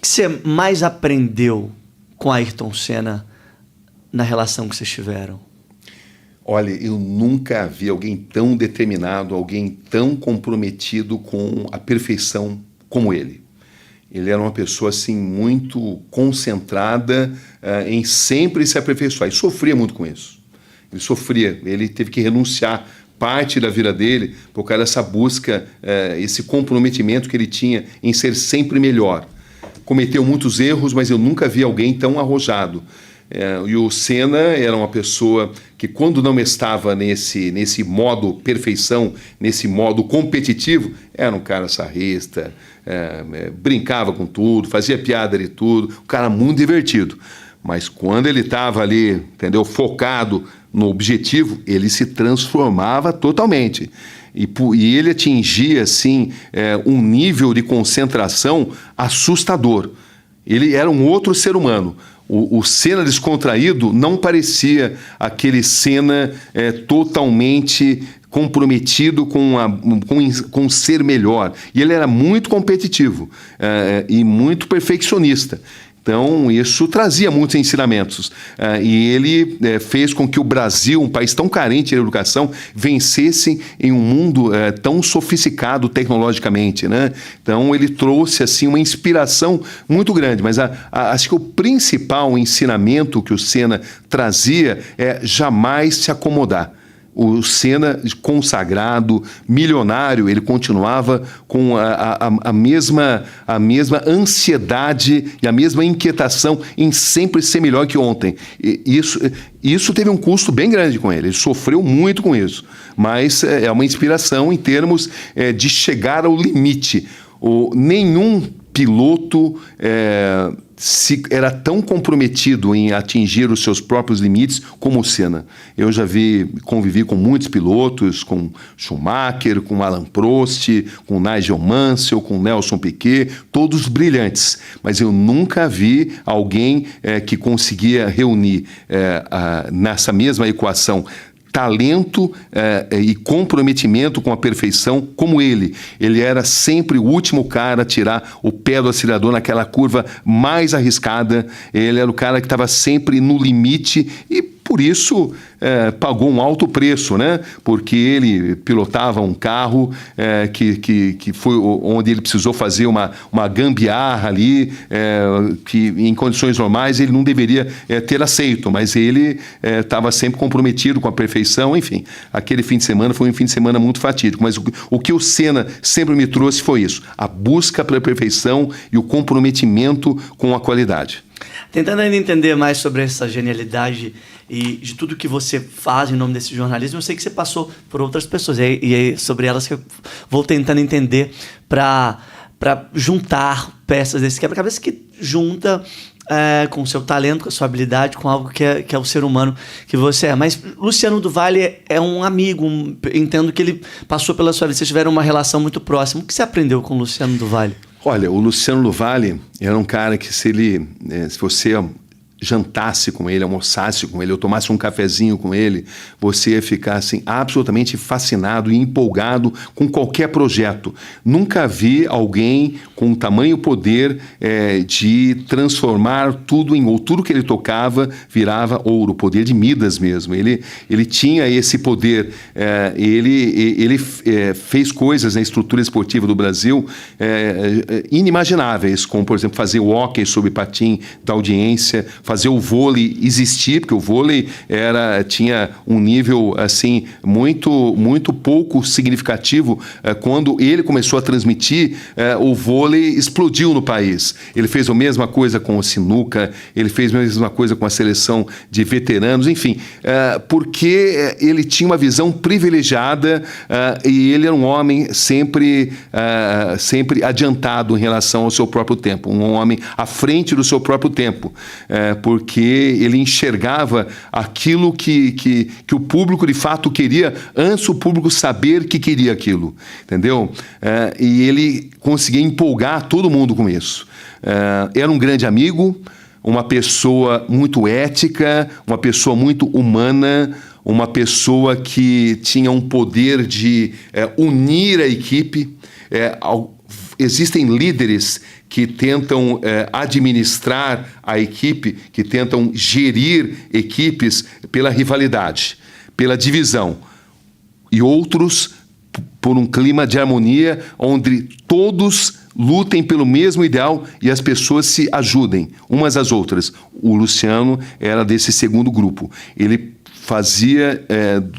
que você mais aprendeu com Ayrton Senna na relação que vocês tiveram? Olha, eu nunca vi alguém tão determinado, alguém tão comprometido com a perfeição como ele. Ele era uma pessoa assim muito concentrada em sempre se aperfeiçoar. E sofria muito com isso. Ele sofria, ele teve que renunciar parte da vida dele por causa dessa busca, esse comprometimento que ele tinha em ser sempre melhor. Cometeu muitos erros, mas eu nunca vi alguém tão arrojado. E o Senna era uma pessoa que, quando não estava nesse modo perfeição, nesse modo competitivo, era um cara sarrista, brincava com tudo, fazia piada de tudo, um cara muito divertido. Mas quando ele estava ali, entendeu, focado no objetivo, ele se transformava totalmente. E ele atingia assim, um nível de concentração assustador. Ele era um outro ser humano. O Senna descontraído não parecia aquele Senna totalmente comprometido com ser melhor. E ele era muito competitivo e muito perfeccionista. Então, isso trazia muitos ensinamentos. E ele fez com que o Brasil, um país tão carente de educação, vencesse em um mundo tão sofisticado tecnologicamente, né? Então, ele trouxe assim, uma inspiração muito grande. Mas acho que o principal ensinamento que o Senna trazia é jamais se acomodar. O Senna, consagrado, milionário, ele continuava com a mesma ansiedade e a mesma inquietação em sempre ser melhor que ontem. E isso teve um custo bem grande com ele sofreu muito com isso, mas é uma inspiração em termos de chegar ao limite. Nenhum piloto era tão comprometido em atingir os seus próprios limites como o Senna. Eu já convivi com muitos pilotos, com Schumacher, com Alain Prost, com Nigel Mansell, com Nelson Piquet, todos brilhantes. Mas eu nunca vi alguém que conseguia reunir nessa mesma equação talento e comprometimento com a perfeição como ele. Ele era sempre o último cara a tirar o pé do acelerador naquela curva mais arriscada. Ele era o cara que estava sempre no limite e, por isso, pagou um alto preço, né? Porque ele pilotava um carro que foi onde ele precisou fazer uma gambiarra ali, que em condições normais ele não deveria ter aceito, mas ele estava sempre comprometido com a perfeição. Enfim, aquele fim de semana foi um fim de semana muito fatídico, mas o que o Senna sempre me trouxe foi isso, a busca pela perfeição e o comprometimento com a qualidade. Tentando ainda entender mais sobre essa genialidade e de tudo que você faz em nome desse jornalismo, eu sei que você passou por outras pessoas, e é sobre elas que eu vou tentando entender para juntar peças desse quebra-cabeça que junta com o seu talento, com a sua habilidade, com algo que é o ser humano que você é. Mas Luciano do Vale é um amigo, entendo que ele passou pela sua vida, vocês tiveram uma relação muito próxima. O que você aprendeu com o Luciano do Vale? Olha, o Luciano do Vale era um cara que se você jantasse com ele, almoçasse com ele, ou tomasse um cafezinho com ele, você ia ficar assim, absolutamente fascinado e empolgado com qualquer projeto. Nunca vi alguém com tamanho poder de transformar tudo em ouro. Tudo que ele tocava virava ouro, o poder de Midas mesmo. Ele tinha esse poder. Ele fez coisas na estrutura esportiva do Brasil inimagináveis, como, por exemplo, fazer o hóquei sobre patim da audiência, fazer o vôlei existir, porque o vôlei tinha um nível assim muito pouco significativo. Quando ele começou a transmitir, o vôlei explodiu no país. Ele fez a mesma coisa com o sinuca, ele fez a mesma coisa com a seleção de veteranos, enfim, porque ele tinha uma visão privilegiada e ele era um homem sempre adiantado em relação ao seu próprio tempo, um homem à frente do seu próprio tempo, porque ele enxergava aquilo que o público de fato queria antes o público saber que queria aquilo, entendeu? E ele conseguia empolgar todo mundo com isso. Era um grande amigo, uma pessoa muito ética, uma pessoa muito humana, uma pessoa que tinha um poder de unir a equipe. existem líderes que tentam administrar a equipe, que tentam gerir equipes pela rivalidade, pela divisão, e outros por um clima de harmonia, onde todos lutem pelo mesmo ideal e as pessoas se ajudem umas às outras. O Luciano era desse segundo grupo. Ele fazia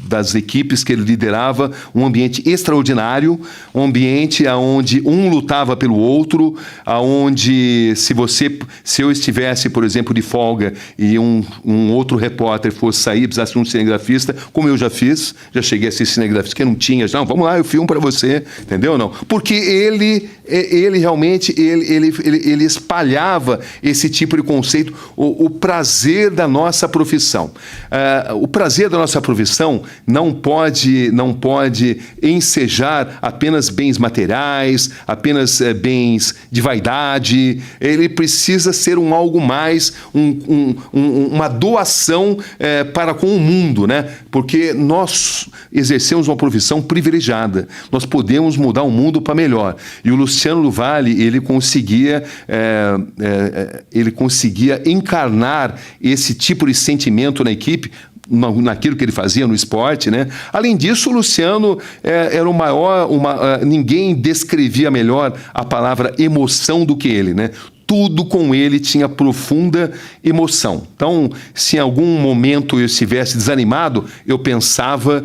das equipes que ele liderava um ambiente extraordinário, um ambiente onde um lutava pelo outro, onde se eu estivesse, por exemplo, de folga e um outro repórter fosse sair, precisasse de um cinegrafista, como eu já fiz, já cheguei a ser cinegrafista, que não tinha, não, vamos lá, eu filmo para você, entendeu? Não, porque ele realmente ele espalhava esse tipo de conceito, o prazer da nossa profissão. O prazer da nossa profissão não pode ensejar apenas bens materiais, apenas bens de vaidade. Ele precisa ser algo mais, uma doação para com o mundo, né? Porque nós exercemos uma profissão privilegiada. Nós podemos mudar o mundo para melhor. E o Luciano do Valle, ele conseguia encarnar esse tipo de sentimento na equipe, naquilo que ele fazia no esporte, né? Além disso, o Luciano era o maior, ninguém descrevia melhor a palavra emoção do que ele, né? Tudo com ele tinha profunda emoção. Então, se em algum momento eu estivesse desanimado, eu pensava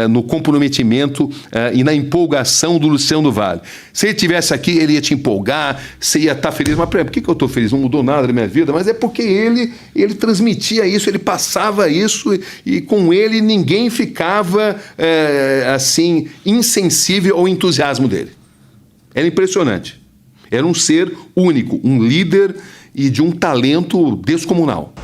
no comprometimento e na empolgação do Luciano do Valle. Se ele estivesse aqui, ele ia te empolgar, você ia estar feliz. Mas por que eu estou feliz? Não mudou nada na minha vida. Mas é porque ele transmitia isso, ele passava isso e com ele ninguém ficava assim insensível ao entusiasmo dele. Era impressionante. Era um ser único, um líder e de um talento descomunal.